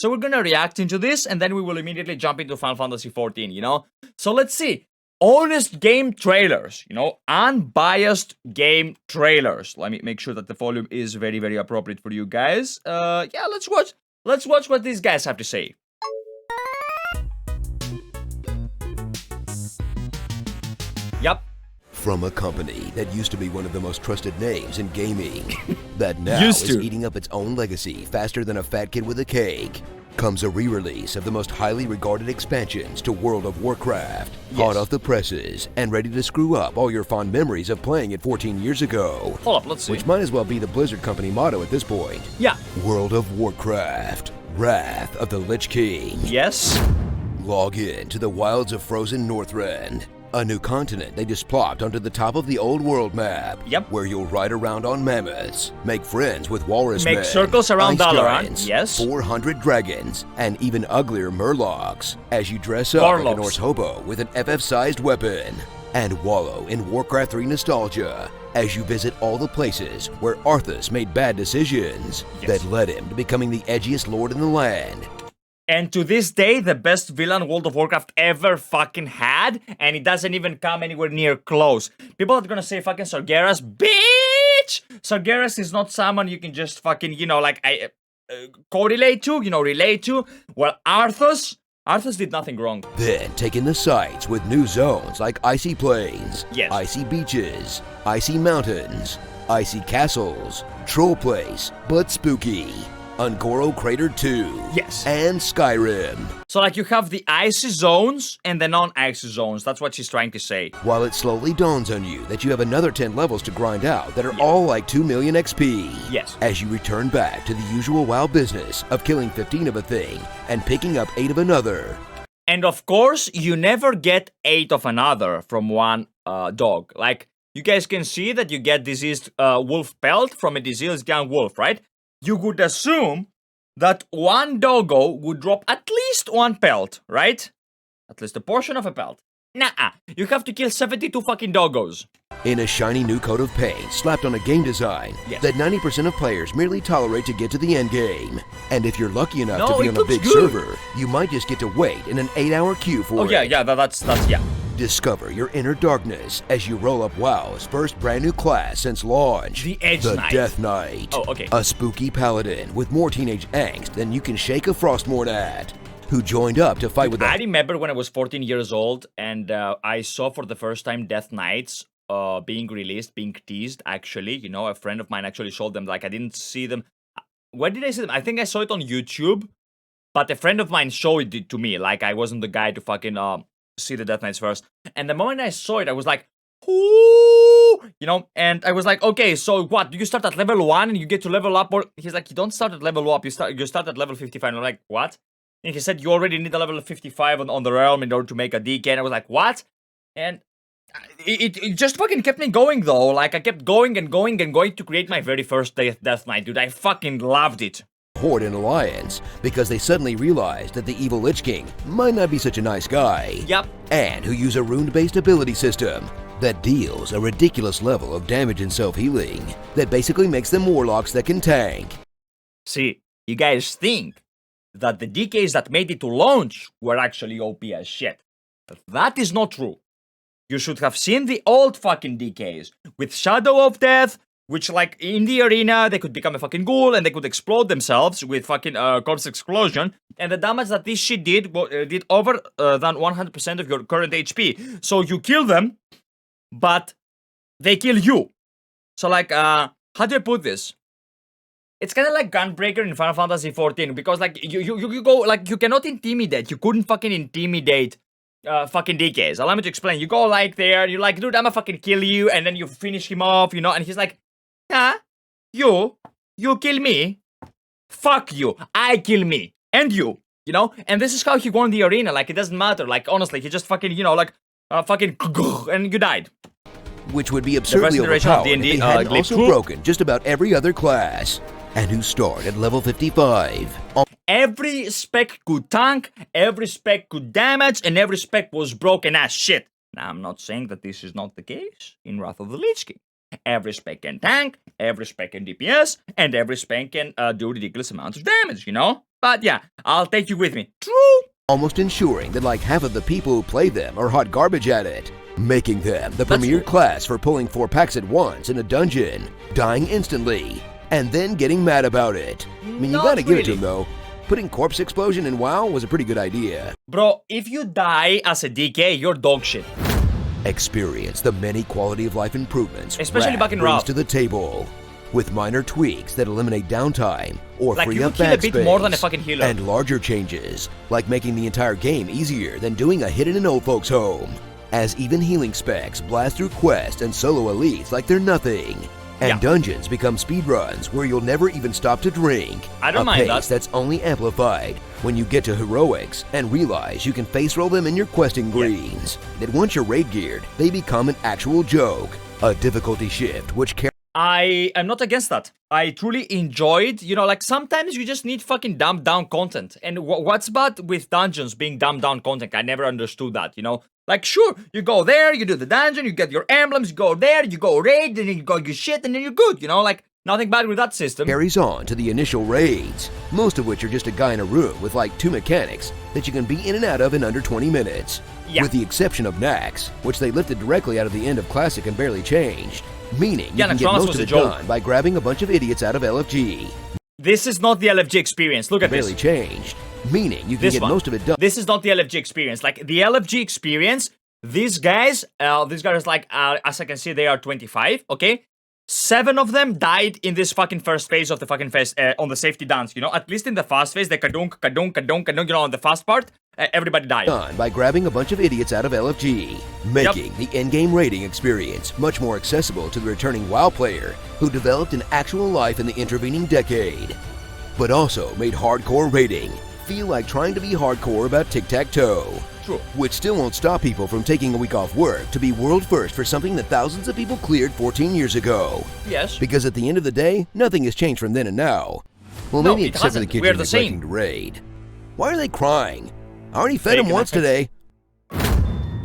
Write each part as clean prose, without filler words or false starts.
So we're gonna react into this, and then we will immediately jump into Final Fantasy XIV, you know? So let's see. Honest game trailers, you know? Unbiased game trailers. Let me make sure that the volume is very, very appropriate for you guys. Yeah, let's watch. Let's watch what these guys have to say. Yep. From a company that used to be one of the most trusted names in gaming, that now is eating up its own legacy faster than a fat kid with a cake, comes a re-release of the most highly regarded expansions to World of Warcraft, hot off the presses and ready to screw up all your fond memories of playing it 14 years ago. Hold up, let's see. Which might as well be the Blizzard Company motto at this point. Yeah. World of Warcraft, Wrath of the Lich King. Yes. Log in to the wilds of frozen Northrend, a new continent they just plopped onto the top of the old world map. Yep. Where you'll ride around on mammoths, make friends with walrus men, make circles around ice Dalaran. giants, Yes. 400 dragons, and even uglier murlocs as you dress up like a Norse hobo with an FF-sized weapon. And wallow in Warcraft 3 nostalgia as you visit all the places where Arthas made bad decisions that led him to becoming the edgiest lord in the land. And to this day, the best villain World of Warcraft ever fucking had, and it doesn't even come anywhere near close. People are gonna say fucking Sargeras, bitch! Sargeras is not someone you can just fucking, you know, like, correlate to, you know, relate to. Well, Arthas did nothing wrong. Then taking the sights with new zones like Icy Plains, Icy Beaches, Icy Mountains, Icy Castles, Troll Place, but spooky. Ungoro Crater 2. Yes. And Skyrim. So like you have the icy zones and the non-icy zones. That's what she's trying to say. While it slowly dawns on you that you have another 10 levels to grind out that are all like 2 million XP. Yes. As you return back to the usual WoW business of killing 15 of a thing and picking up 8 of another. And of course, you never get 8 of another from one dog. Like, you guys can see that you get diseased wolf pelt from a diseased young wolf, right? You would assume that one doggo would drop at least 1 pelt, right? At least a portion of a pelt. Nah, you have to kill 72 fucking doggos. In a shiny new coat of paint slapped on a game design that 90% of players merely tolerate to get to the end game. And if you're lucky enough to be on a big server, you might just get to wait in an 8-hour queue for it. Oh yeah, that's. Discover your inner darkness as you roll up WoW's first brand new class since launch. The Edge Knight. Death Knight. Oh, okay. A spooky paladin with more teenage angst than you can shake a Frostmourne at. Who joined up to fight with I remember when I was 14 years old and I saw for the first time Death Knights being released, being teased, actually. You know, a friend of mine actually showed them. Like, I didn't see them. Where did I see them? I think I saw it on YouTube. But a friend of mine showed it to me. Like, I wasn't the guy to fucking see the Death Knights first. And the moment I saw it, I was like, ooh, you know, and I was like, okay, so what? Do you start at level 1 and you get to level up? Or he's like, you don't start at level up, you start at level 55. And I'm like, what? And he said, you already need a level 55 on the realm in order to make a DK. And I was like, what? And it just fucking kept me going, though. Like, I kept going and going and going to create my very first Death Knight, dude. I fucking loved it. Horde and Alliance because they suddenly realized that the evil Lich King might not be such a nice guy. Yep. And who use a rune-based ability system that deals a ridiculous level of damage and self-healing that basically makes them warlocks that can tank. See, you guys think that the DKs that made it to launch were actually OP as shit. But that is not true. You should have seen the old fucking DKs with Shadow of Death, which, like, in the arena, they could become a fucking ghoul and they could explode themselves with fucking corpse explosion. And the damage that this shit did over than 100% of your current HP. So you kill them, but they kill you. So, like, how do I put this? It's kind of like Gunbreaker in Final Fantasy XIV, because, like, you go, like, you cannot intimidate. You couldn't fucking intimidate fucking DKs. Allow me to explain. You go, like, there, you're like, dude, I'ma fucking kill you, and then you finish him off, you know, and he's like, nah, you kill me, fuck you, I kill me, and you know, and this is how he won the arena. Like, it doesn't matter, like, honestly, he just fucking, you know, like, fucking, and you died. Which would be absurdly overpowered if they hadn't also broken just about every other class, and who start at level 55. Every spec could tank, every spec could damage, and every spec was broken as shit. Now, I'm not saying that this is not the case in Wrath of the Lich King. Every spec can tank, every spec can DPS, and every spec can do ridiculous amounts of damage, you know? But yeah, I'll take you with me. True. Almost ensuring that like half of the people who play them are hot garbage at it, making them the premier class for pulling 4 packs at once in a dungeon, dying instantly, and then getting mad about it. I mean, you gotta give it to them though. Putting corpse explosion in WoW was a pretty good idea. Bro, if you die as a DK, you're dog shit. Experience the many quality of life improvements especially back in brings Rob to the table, with minor tweaks that eliminate downtime or like free up you kill a backspace, bit more than a fucking healer. and larger changes like making the entire game easier than doing a hit in an old folks home, as even healing specs blast through quests and solo elites like they're nothing, and dungeons become speedruns where you'll never even stop to drink. I don't mind that. That's only amplified when you get to heroics and realize you can face roll them in your questing greens. That once you're raid geared, they become an actual joke, a difficulty shift which I am not against that. I truly enjoyed, you know, like sometimes you just need fucking dumbed down content. And what's bad with dungeons being dumbed down content? I never understood that, you know? Like, sure, you go there, you do the dungeon, you get your emblems, you go there, you go raid, then you go your shit, and then you're good, you know? Like, nothing bad with that system. Carries on to the initial raids, most of which are just a guy in a room with like 2 mechanics that you can be in and out of in under 20 minutes. With the exception of Nax, which they lifted directly out of the end of Classic and barely changed. Meaning you can get most of it done by grabbing a bunch of idiots out of LFG. This is not the LFG experience. Look at this. Barely changed. Meaning you can get most of it done. This is not the LFG experience. Like the LFG experience, these guys like, as I can see, they are 25, okay? 7 of them died in this fucking first phase of the fucking phase, on the safety dance, you know? At least in the fast phase, the kadunk, you know, on the fast part, everybody died. Done by grabbing a bunch of idiots out of LFG, making the in-game raiding experience much more accessible to the returning WoW player who developed an actual life in the intervening decade, but also made hardcore raiding feel like trying to be hardcore about tic-tac-toe. True. Which still won't stop people from taking a week off work to be world first for something that thousands of people cleared 14 years ago. Yes. Because at the end of the day, nothing has changed from then and now. Well, maybe except for the kids neglecting to raid. Why are they crying? I already fed them once today.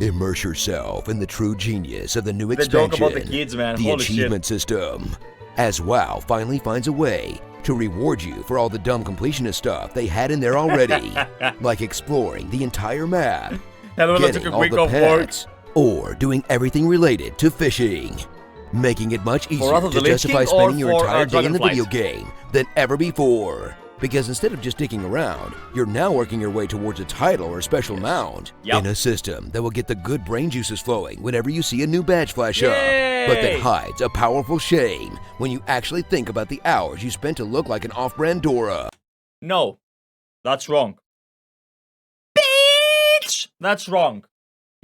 Immerse yourself in the true genius of the new expansion, joke about the kids, man. The achievement system, as WoW finally finds a way to reward you for all the dumb completionist stuff they had in there already, like exploring the entire map, getting all the pets, or doing everything related to fishing, making it much easier to justify spending your entire day in the video game than ever before. Because instead of just dicking around, you're now working your way towards a title or special mount in a system that will get the good brain juices flowing whenever you see a new badge flash up, but that hides a powerful shame when you actually think about the hours you spent to look like an off-brand Dora. No, that's wrong. Bitch! That's wrong.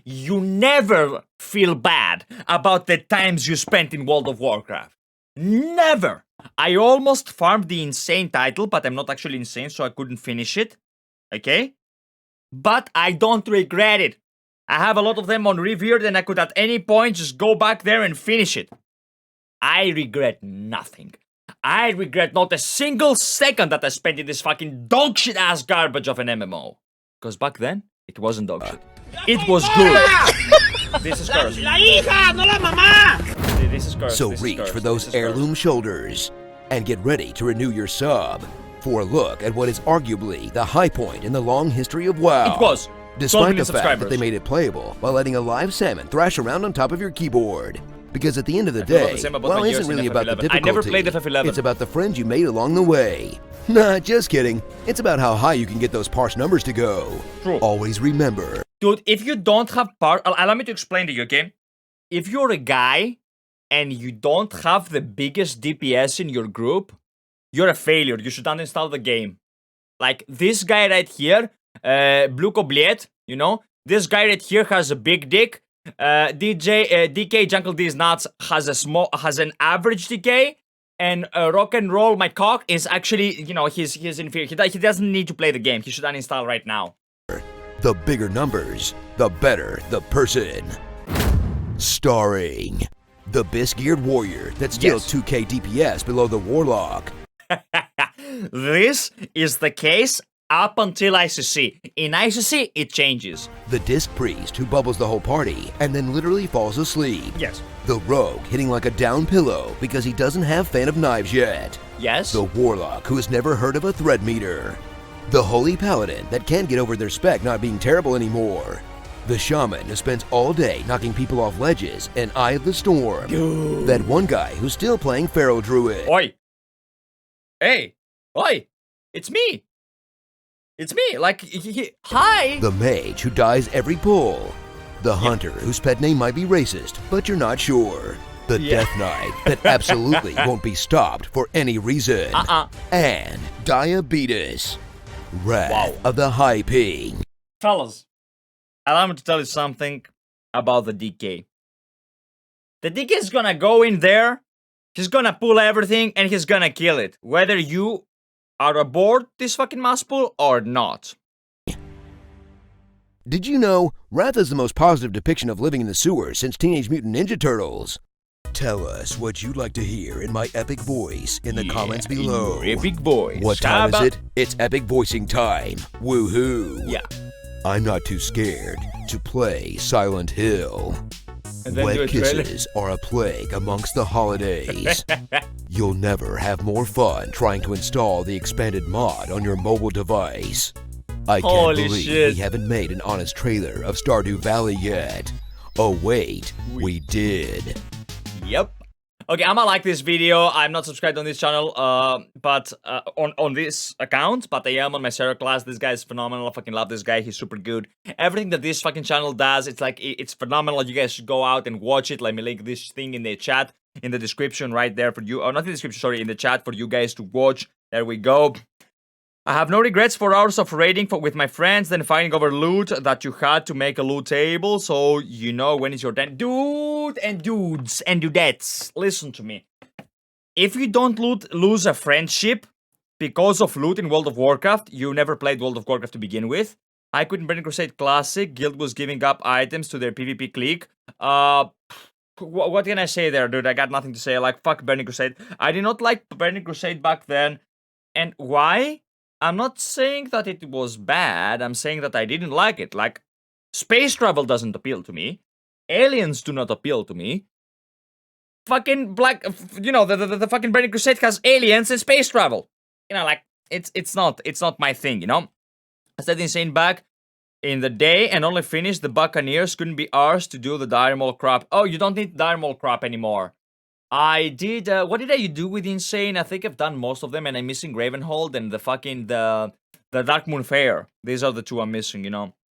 You never feel bad about the times you spent in World of Warcraft. Never! I almost farmed the insane title, but I'm not actually insane, so I couldn't finish it. Okay? But I don't regret it. I have a lot of them on Revered, and I could at any point just go back there and finish it. I regret nothing. I regret not a single second that I spent in this fucking dogshit ass garbage of an MMO. Because back then, it wasn't dogshit. It was good. This is cursed. This is cursed. So reach for those heirloom shoulders and get ready to renew your sub for a look at what is arguably the high point in the long history of WoW. It was. Despite the fact that they made it playable by letting a live salmon thrash around on top of your keyboard. Because at the end of the day, WoW isn't really about the difficulty. I never played FF11. It's about the friends you made along the way. Nah, just kidding. It's about how high you can get those parse numbers to go. True. Always remember. Dude, if you don't have allow me to explain to you, okay? If you're a guy and you don't have the biggest DPS in your group, you're a failure. You should uninstall the game. Like this guy right here, Blue Cobliet, you know? This guy right here has a big dick. DK Jungle D's Nuts has an average DK. And Rock and Roll My Cock is actually, you know, he's inferior. He doesn't need to play the game. He should uninstall right now. The bigger numbers, the better the person. Starring the Bisc-geared warrior that's still 2k DPS below the Warlock. This is the case up until ICC. In ICC, it changes. The Disc Priest who bubbles the whole party and then literally falls asleep. Yes. The Rogue hitting like a down pillow because he doesn't have Fan of Knives yet. Yes. The Warlock who has never heard of a thread meter. The Holy Paladin that can't get over their spec not being terrible anymore. The Shaman who spends all day knocking people off ledges and Eye of the Storm. Dude. That one guy who's still playing Pharaoh Druid. Oi! Hey! Oi! It's me! It's me! Like, hi! The Mage who dies every pull. The Hunter whose pet name might be racist, but you're not sure. The Death Knight that absolutely won't be stopped for any reason. And Diabetes. Wrath of the High Ping. Fellas, allow me to tell you something about the DK. The DK is gonna go in there, he's gonna pull everything, and he's gonna kill it. Whether you are aboard this fucking mass pull or not. Did you know Wrath is the most positive depiction of living in the sewers since Teenage Mutant Ninja Turtles? Tell us what you'd like to hear in my epic voice in the comments below. Epic voice. What time is it? It's epic voicing time. Woohoo! Yeah. I'm not too scared to play Silent Hill. Wet kisses are a plague amongst the holidays. You'll never have more fun trying to install the expanded mod on your mobile device. I can't believe we haven't made an honest trailer of Stardew Valley yet. Oh wait, we did. Yep. Okay, I'ma like this video. I'm not subscribed on this channel, but on this account, but I am on my Sarah class. This guy is phenomenal. I fucking love this guy. He's super good. Everything that this fucking channel does, it's like, it's phenomenal. You guys should go out and watch it. Let me link this thing in the chat, in the description right there for you. Or not in the description, sorry, in the chat for you guys to watch. There we go. I have no regrets for hours of raiding with my friends, then fighting over loot that you had to make a loot table, so you know when it's your turn. Dude and dudes and dudettes, listen to me. If you don't lose a friendship because of loot in World of Warcraft, you never played World of Warcraft to begin with. I quit in Burning Crusade Classic, Guild was giving up items to their PvP clique. What can I say there, dude? I got nothing to say. Like, fuck Burning Crusade. I did not like Burning Crusade back then. And why? I'm not saying that it was bad, I'm saying that I didn't like it. Like, space travel doesn't appeal to me. Aliens do not appeal to me. Fucking you know, the fucking Burning Crusade has aliens and space travel. You know, like, it's not my thing, you know? I said insane back in the day and only finished the Buccaneers couldn't be ours to do the Dire Maul crop. Oh, you don't need Dire Maul crop anymore. I did, what did I do with Insane? I think I've done most of them, and I'm missing Ravenhold and the fucking, the Dark Moon Fair. These are the two I'm missing, you know.